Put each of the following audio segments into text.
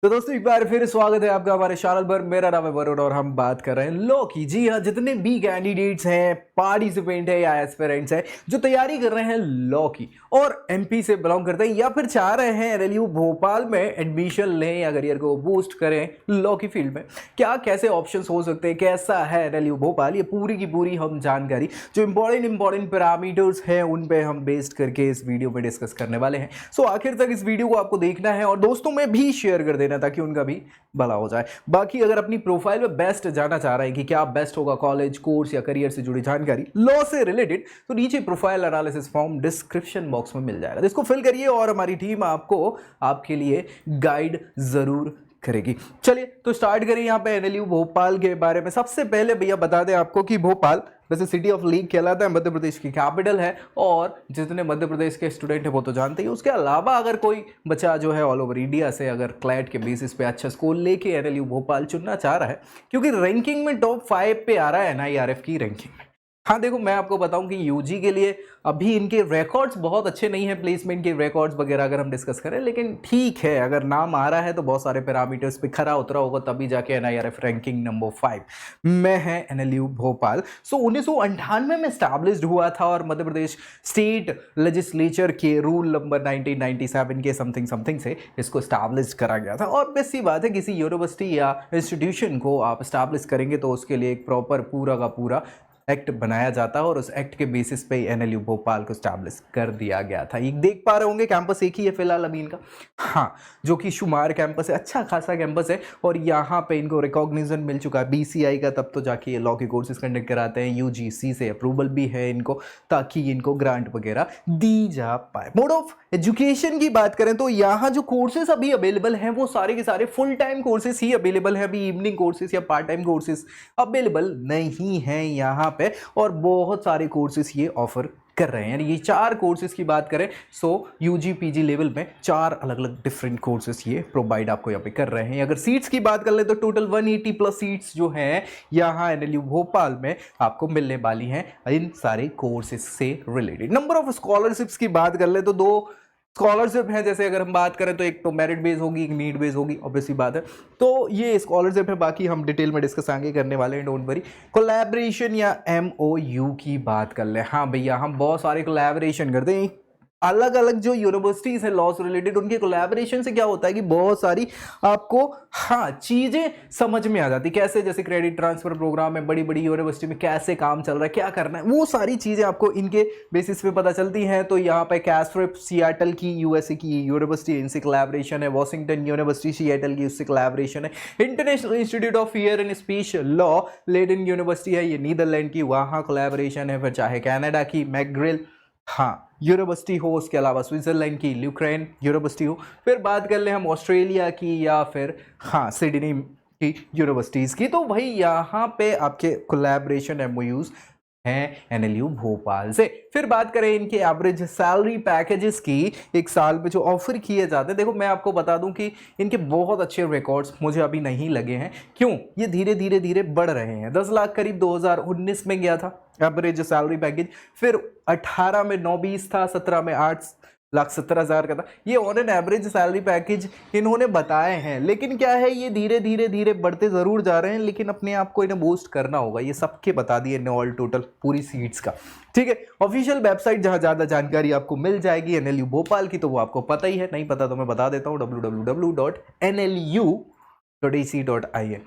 तो दोस्तों एक बार फिर स्वागत है आपका हमारे चैनल पर। मेरा नाम है वरुण और हम बात कर रहे हैं लॉ की। जी हाँ, जितने भी कैंडिडेट्स हैं, पार्टिसिपेंट है या एस्पिरेंट्स हैं जो तैयारी कर रहे हैं लॉ की और एमपी से बिलोंग करते हैं या फिर चाह रहे हैं एनएलयू भोपाल में एडमिशन लें या करियर को बूस्ट करें लॉ की फील्ड में, क्या कैसे ऑप्शंस हो सकते हैं, कैसा है एनएलयू भोपाल, ये पूरी की पूरी हम जानकारी जो इंपॉर्टेंट पैरामीटर्स हैं उन पे हम बेस्ड करके इस वीडियो में डिस्कस करने वाले हैं। सो आखिर तक इस वीडियो को आपको देखना है और दोस्तों में भी शेयर कर देना ताकि उनका भी भला हो जाए। बाकी अगर अपनी प्रोफाइल में बेस्ट जानना चाह रहे हैं कि क्या बेस्ट होगा, कॉलेज, कोर्स या करियर से जुड़ी जानकारी लॉ से रिलेटेड, तो नीचे profile analysis form description box में मिल जाएगा, जिसको फिल करिए और हमारी टीम आपको आपके लिए गाइड जरूर करेगी। चलिए तो स्टार्ट करें यहाँ पे एनएलयू भोपाल के बारे में। सबसे पहले भैया बता दें आपको कि भोपाल वैसे सिटी ऑफ लीग कहलाता है, मध्य प्रदेश की कैपिटल है और जितने मध्य प्रदेश के स्टूडेंट हैं वो तो जानते ही। उसके अलावा अगर कोई बच्चा जो है ऑल ओवर इंडिया से अगर क्लैट के बेसिस पे अच्छा स्कोर लेके एनएलयू भोपाल चुनना चाह रहा है, क्योंकि रैंकिंग में टॉप 5 पे आ रहा है एनआईआरएफ की रैंकिंग में। हाँ देखो, मैं आपको बताऊं कि यूजी के लिए अभी इनके रिकॉर्ड्स बहुत अच्छे नहीं हैं, प्लेसमेंट के रिकॉर्ड्स वगैरह अगर हम डिस्कस करें, लेकिन ठीक है, अगर नाम आ रहा है तो बहुत सारे पैरामीटर्स पे खरा उतरा होगा तभी जाके एनआईआरएफ रैंकिंग नंबर 5 में है एनएलयू भोपाल। सो 1998 में स्टैब्लिश्ड हुआ था और मध्य प्रदेश स्टेट लेजिस्लेचर के रूल नंबर 1997 के समथिंग से इसको स्टैब्लिश करा गया था। और बेस्ट सी बात है, किसी यूनिवर्सिटी या इंस्टीट्यूशन को आप स्टैब्लिश करेंगे तो उसके लिए एक प्रॉपर पूरा का पूरा एक्ट बनाया जाता है और उस एक्ट के बेसिस पे एनएलयू भोपाल को स्टैब्लिश कर दिया गया था। ये देख पा रहे होंगे कैंपस एक ही है फिलहाल अभी इनका, हाँ, जो कि शुमार कैंपस है, अच्छा खासा कैंपस है और यहाँ पे इनको रिकॉग्निशन मिल चुका है बीसीआई का, तब तो जाके ये लॉ के कोर्सेज कंडक्ट कराते हैं। यूजीसी से अप्रूवल भी है इनको ताकि इनको ग्रांट वगैरह दी जा पाए। मोड ऑफ एजुकेशन की बात करें तो यहाँ जो कोर्सेज अभी अवेलेबल हैं वो सारे के सारे फुल टाइम कोर्सेज ही अवेलेबल हैं। अभी इवनिंग कोर्सेज या पार्ट टाइम कोर्सेज अवेलेबल नहीं हैं यहाँ पे, और बहुत सारे कोर्सेज ये ऑफर कर रहे हैं। यानी ये 4 कोर्सेज की बात करें सो यूजी पीजी लेवल में 4 अलग अलग डिफरेंट कोर्सेज ये प्रोवाइड आपको यहाँ पे कर रहे हैं। अगर सीट्स की बात कर ले तो टोटल 180 प्लस सीट्स जो हैं यहाँ एनएलयू भोपाल में आपको मिलने वाली हैं इन सारे कोर्सेज से रिलेटेड। नंबर ऑफ स्कॉलरशिप्स की बात कर ले तो 2 स्कॉलरशिप है। जैसे अगर हम बात करें तो एक तो मेरिट बेस होगी, एक नीड बेस होगी, ऑब्वियसली बात है। तो ये स्कॉलरशिप है, बाकी हम डिटेल में डिस्कस आगे करने वाले हैं, डोंट वरी। कोलैबोरेशन या एमओयू की बात कर ले, हाँ भैया, हम बहुत सारे कोलैबोरेशन करते हैं अलग अलग जो यूनिवर्सिटीज है लॉ से रिलेटेड, उनके कोलैबोरेशन से क्या होता है कि बहुत सारी आपको हाँ चीजें समझ में आ जाती, कैसे जैसे क्रेडिट ट्रांसफर प्रोग्राम है, बड़ी बड़ी यूनिवर्सिटी में कैसे काम चल रहा है, क्या करना है, वो सारी चीजें आपको इनके बेसिस पे पता चलती हैं। तो यहाँ पे कैस्ट्रिप सियाटल की यूएसए की यूनिवर्सिटी, इनसे कोलैबोरेशन है। वॉशिंगटन यूनिवर्सिटी सियाटल की, उससे कोलैबोरेशन है। International Institute of ear and speech law Leiden University है, ये नीदरलैंड की, वहाँ कोलैबोरेशन है। फिर चाहे कनाडा की मैकग्रिल हाँ यूनिवर्सिटी हो, उसके अलावा स्विट्जरलैंड की ल्यूक्रेन यूनिवर्सिटी हो। फिर बात कर ले हम ऑस्ट्रेलिया की या फिर हाँ सिडनी की यूनिवर्सिटीज़ की, तो भाई यहाँ पे आपके कोलैबोरेशन एमओयूज हैं एनएलयू भोपाल से। फिर बात करें इनके एवरेज सैलरी पैकेजेस की, एक साल में जो ऑफर किए जाते हैं, देखो मैं आपको बता दूं कि इनके बहुत अच्छे रिकॉर्ड्स मुझे अभी नहीं लगे हैं। क्यों? ये धीरे धीरे धीरे बढ़ रहे हैं। 10 लाख करीब 2019 में गया था एवरेज सैलरी पैकेज, फिर 18 में 9-20 था, 17 में 8,70,000 का था। ये on an average salary package इन्होंने बताए हैं, लेकिन क्या है, ये धीरे धीरे धीरे बढ़ते जरूर जा रहे हैं, लेकिन अपने आप को इन्हें बूस्ट करना होगा। ये सबके बता दिए ऑल टोटल पूरी सीट्स का, ठीक है। ऑफिशियल वेबसाइट जहां ज्यादा जानकारी आपको मिल जाएगी एनएलयू भोपाल की, तो वो आपको पता ही है, नहीं पता तो मैं बता देता हूं, www.nlu.ac.in।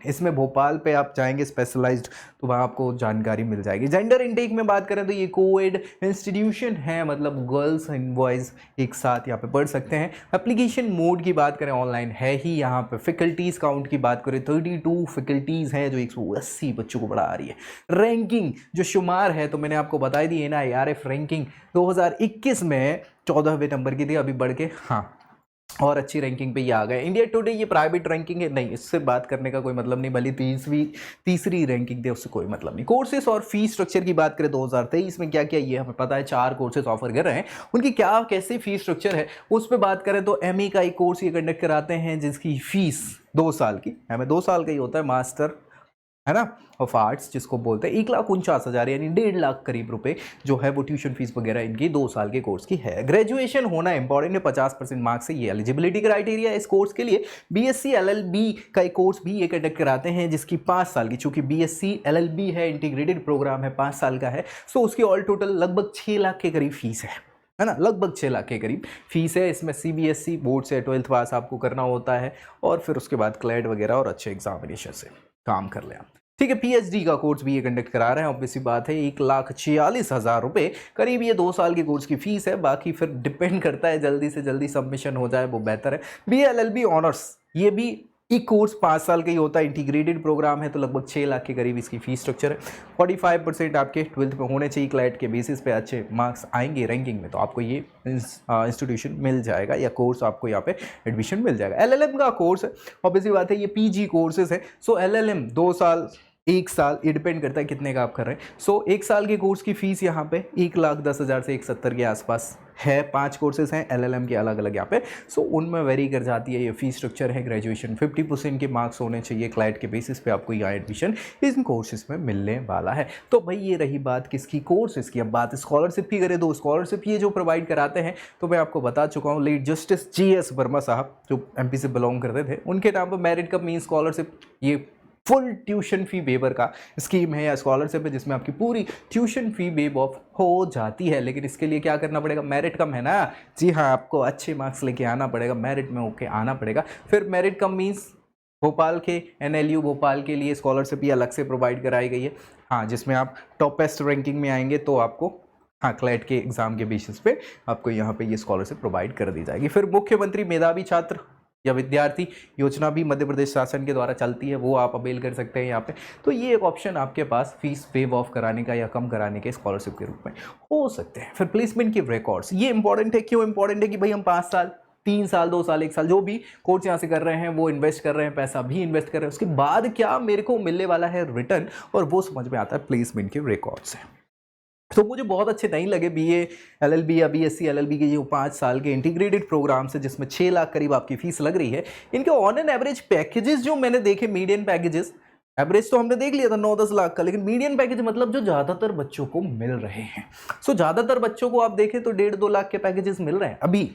इसमें भोपाल पे आप जाएंगे स्पेशलाइज्ड, तो वहाँ आपको जानकारी मिल जाएगी। जेंडर इनटेक में बात करें तो ये कोएड इंस्टीट्यूशन है, मतलब गर्ल्स एंड बॉयज़ एक साथ यहाँ पे पढ़ सकते हैं। एप्लीकेशन मोड की बात करें ऑनलाइन है ही यहाँ पे। फैकल्टीज़ काउंट की बात करें 32 फैकल्टीज़ हैं जो 180 बच्चों को पढ़ा आ रही है। रैंकिंग जो शुमार है तो मैंने आपको बताई दी है ना, आईआरएफ रैंकिंग 2021 में 14वें नंबर की थी, अभी बढ़ के हाँ और अच्छी रैंकिंग पे ये आ गए। इंडिया टुडे ये प्राइवेट रैंकिंग है, नहीं इससे बात करने का कोई मतलब नहीं, भले तीसरी रैंकिंग दे उससे कोई मतलब नहीं। कोर्सेस और फीस स्ट्रक्चर की बात करें 2023 में क्या क्या ये हमें पता है, 4 कोर्सेज ऑफर कर रहे हैं, उनकी क्या कैसे फीस स्ट्रक्चर है उस पर बात करें तो एमए का एक कोर्स ये कंडक्ट कराते हैं जिसकी फीस 2 साल की, एमए 2 साल का ही होता है, मास्टर है ना, ऑफ आर्ट्स जिसको बोलते हैं 1,49,000 यानी 1.5 लाख करीब रुपए जो है वो ट्यूशन फीस वगैरह इनकी 2 साल के कोर्स की है। ग्रेजुएशन होना इंपॉर्टेंट है, 50% मार्क्स है, ये एलिजिबिलिटी क्राइटेरिया है इस कोर्स के लिए। बीएससी एलएलबी का एक कोर्स भी ये कंडक्ट कराते हैं जिसकी 5 साल की, चूंकि बीएससी एलएलबी है इंटीग्रेटेड प्रोग्राम है, 5 साल का है, सो उसकी ऑल टोटल लगभग 6 लाख के करीब फीस है ना, लगभग 6 लाख के करीब फीस है। इसमें सीबीएसई बोर्ड से 12th पास आपको करना होता है और फिर उसके बाद क्लैट वगैरह और अच्छे एग्जामिनेशन से काम कर लें आप, ठीक है। पीएचडी का कोर्स भी ये कंडक्ट करा रहे हैं, ऑब्वियसली बात है, 1,46,000 रुपए करीब ये 2 साल के कोर्स की फीस है। बाकी फिर डिपेंड करता है, जल्दी से जल्दी सबमिशन हो जाए वो बेहतर है। बीएलएलबी ऑनर्स ये भी एक कोर्स 5 साल का ही होता है, इंटीग्रेटेड प्रोग्राम है, तो लगभग 6 लाख के करीब इसकी फीस स्ट्रक्चर है। 45% आपके 12th में होने चाहिए, क्लैट के बेसिस पे अच्छे मार्क्स आएंगे रैंकिंग में तो आपको ये इंस्टीट्यूशन मिल जाएगा या कोर्स आपको यहाँ पे एडमिशन मिल जाएगा। एलएलएम का कोर्स है, ऑब्वियसली बात है, ये पीजी कोर्सेज है। सो एलएलएम 2 साल 1 साल ये डिपेंड करता है कितने का आप कर रहे हैं। सो 1 साल के कोर्स की फीस यहाँ पे 1,10,000 से 1,70,000 के आसपास है। 5 कोर्सेज हैं एलएलएम के अलग अलग यहाँ पे, सो उनमें वेरी कर जाती है ये फीस स्ट्रक्चर है। ग्रेजुएशन 50% के मार्क्स होने चाहिए, क्लाइट के बेसिस पे आपको यहाँ एडमिशन इन कोर्सेज में मिलने वाला है। तो भाई ये रही बात किसकी, कोर्सेज की। अब बात स्कॉलरशिप की करें तो स्कॉलरशिप ये जो प्रोवाइड कराते हैं तो मैं आपको बता चुका हूँ, लेट जस्टिस जीएस वर्मा साहब जो एमपी से बिलोंग करते थे, उनके नाम पर मेरिट कप मीन स्कॉलरशिप, ये फुल ट्यूशन फी वेवर का स्कीम है या स्कॉलरशिप है जिसमें आपकी पूरी ट्यूशन फी वेव ऑफ हो जाती है। लेकिन इसके लिए क्या करना पड़ेगा, मेरिट कम है ना, जी हाँ, आपको अच्छे मार्क्स लेके आना पड़ेगा, मेरिट में होके आना पड़ेगा। फिर मेरिट कम मीन्स भोपाल के एनएलयू भोपाल के लिए स्कॉलरशिप ही अलग से प्रोवाइड कराई गई है, हाँ, जिसमें आप टॉपेस्ट रैंकिंग में आएंगे तो आपको हाँ क्लैट के एग्जाम के बेसिस पे आपको यहाँ पे ये स्कॉलरशिप प्रोवाइड कर दी जाएगी। फिर मुख्यमंत्री मेधावी छात्र या विद्यार्थी योजना भी मध्य प्रदेश शासन के द्वारा चलती है, वो आप अवेल कर सकते हैं यहाँ पे। तो ये एक ऑप्शन आपके पास फीस वेव ऑफ कराने का या कम कराने के स्कॉलरशिप के रूप में हो सकते हैं। फिर प्लेसमेंट के रिकॉर्ड्स, ये इंपॉर्टेंट है। क्यों इंपॉर्टेंट है कि भाई हम 5 साल 3 साल 2 साल 1 साल जो भी कोर्स यहाँ से कर रहे हैं वो इन्वेस्ट कर रहे हैं, पैसा भी इन्वेस्ट कर रहे हैं, उसके बाद क्या मेरे को मिलने वाला है रिटर्न, और वो समझ में आता है प्लेसमेंट के रिकॉर्ड से। तो मुझे बहुत अच्छे नहीं लगे बीए एलएलबी या बीएससी एलएलबी के जो 5 साल के इंटीग्रेटेड प्रोग्राम्स है जिसमें 6 लाख करीब आपकी फीस लग रही है। इनके ऑन एन एवरेज पैकेजेस जो मैंने देखे, मीडियन पैकेजेस, एवरेज तो हमने देख लिया था 9-10 लाख का, लेकिन मीडियन पैकेज मतलब जो ज़्यादातर बच्चों को मिल रहे हैं। सो ज़्यादातर बच्चों को आप देखें तो 1.5-2 लाख के पैकेजेस मिल रहे हैं अभी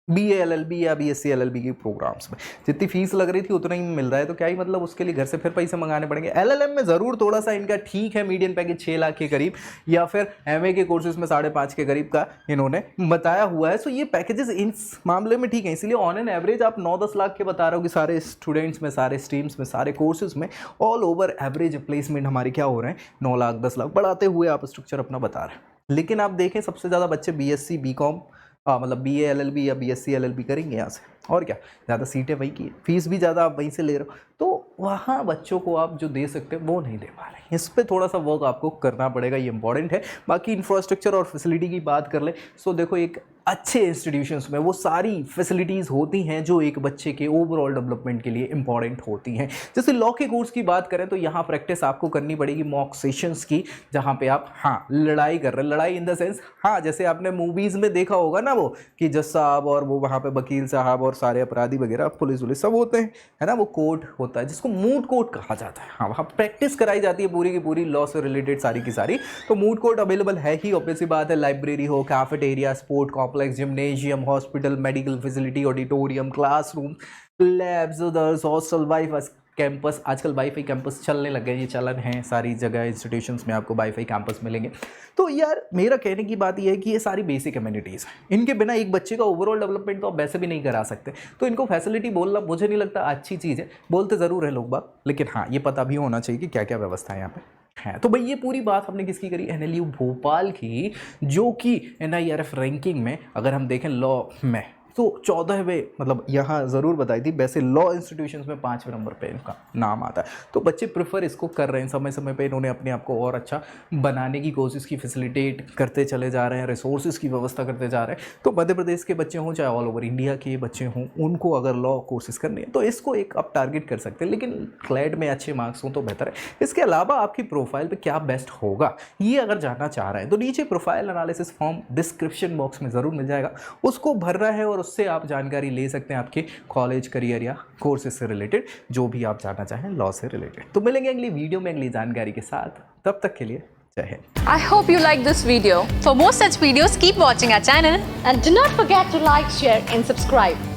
बीए एलएलबी या बीएससी एलएलबी के प्रोग्राम्स में। जितनी फीस लग रही थी उतना ही मिल रहा है, तो क्या ही मतलब उसके लिए घर से फिर पैसे मंगाने पड़ेंगे। एलएलएम में ज़रूर थोड़ा सा इनका ठीक है, मीडियन पैकेज 6 लाख के करीब, या फिर एमए के कोर्सेज में 5.5 के करीब का इन्होंने बताया हुआ है। सो ये पैकेजेस इस मामले में ठीक है, इसलिए ऑन एन एवरेज आप 9-10 लाख के बता रहे हो कि सारे स्टूडेंट्स में, सारे स्ट्रीम्स में, सारे कोर्सेज में ऑल ओवर एवरेज प्लेसमेंट हमारे क्या हो रहे हैं, 9 लाख 10 लाख बढ़ाते हुए आप स्ट्रक्चर अपना बता रहे हैं। लेकिन आप देखें सबसे ज़्यादा बच्चे बीएससी बीकॉम मतलब बीए एलएलबी या बीएससी एलएलबी करेंगे यहाँ से, और क्या, ज़्यादा सीटें वही की है, फीस भी ज़्यादा आप वहीं से ले रहे हो, तो वहाँ बच्चों को आप जो दे सकते हैं वो नहीं दे पा रहे हैं। इस पर थोड़ा सा वर्क आपको करना पड़ेगा, ये इंपॉर्टेंट है। बाकी इंफ्रास्ट्रक्चर और फैसिलिटी की बात कर ले, सो देखो एक अच्छे इंस्टीट्यूशंस में वो सारी फैसिलिटीज़ होती हैं जो एक बच्चे के ओवरऑल डेवलपमेंट के लिए इंपॉर्टेंट होती हैं। जैसे लॉ के कोर्स की बात करें तो यहाँ प्रैक्टिस आपको करनी पड़ेगी मॉक सेशंस की, जहाँ पे आप हाँ लड़ाई कर रहे हैं, लड़ाई इन द सेंस हाँ जैसे आपने मूवीज़ में देखा होगा ना, वो कि जज साहब और वो वहाँ पे वकील साहब और सारे अपराधी वगैरह पुलिस वुलिस सब होते हैं, है ना, वो कोर्ट होता है जिसको मूड कोर्ट कहा जाता है। हाँ, वहाँ प्रैक्टिस कराई जाती है पूरी की पूरी लॉ से रिलेटेड सारी की सारी। तो मूड कोर्ट अवेलेबल है ही, ऑब्वियसली बात है, लाइब्रेरी हो, cafeteria, sport complex, gymnasium, hospital, medical facility, auditorium, classroom, labs, others, hostel, wifi campus. आजकल वाईफाई कैंपस चलने लग गए, ये चलन है, सारी जगह इंस्टीट्यूशंस में आपको वाईफाई कैंपस मिलेंगे। तो यार मेरा कहने की बात ये है कि ये सारी बेसिक कम्युनिटीज़ हैं, इनके बिना एक बच्चे का ओवरऑल डेवलपमेंट तो आप वैसे भी नहीं करा सकते। तो इनको फैसिलिटी बोलना मुझे नहीं लगता अच्छी चीज़ है, बोलते ज़रूर है लोग बाग, लेकिन हाँ ये पता भी होना चाहिए कि क्या क्या व्यवस्था है यहाँ पे है। तो भाई ये पूरी बात हमने किसकी करी, एनएलयू भोपाल की, जो कि एनआईआरएफ रैंकिंग में अगर हम देखें लॉ में तो 14वें, मतलब यहाँ ज़रूर बताई थी, वैसे लॉ इंस्टीट्यूशंस में 5वें नंबर पे इनका नाम आता है। तो बच्चे प्रेफर इसको कर रहे हैं, समय समय पे इन्होंने अपने आप को और अच्छा बनाने की कोशिश की, फैसिलिटेट करते चले जा रहे हैं, रिसोर्सेज की व्यवस्था करते जा रहे हैं। तो मध्य प्रदेश के बच्चे हों चाहे ऑल ओवर इंडिया के बच्चे हों, उनको अगर लॉ कोर्सेज करने हैं तो इसको एक आप टारगेट कर सकते हैं, लेकिन क्लैट में अच्छे मार्क्स हों तो बेहतर है। इसके अलावा आपकी प्रोफाइल पर क्या बेस्ट होगा ये अगर जानना चाह रहे हैं तो नीचे profile analysis form description box में ज़रूर मिल जाएगा, उसको भरना है और और उससे आप जानकारी ले सकते हैं आपके कॉलेज, करियर या कोर्सेज से रिलेटेड, जो भी आप जानना चाहें लॉ से रिलेटेड। तो मिलेंगे अगली वीडियो में अगली जानकारी के साथ, तब तक के लिए जय Hind. I hope you like this video. For more such videos, keep watching our channel. And do not forget to like, share and subscribe.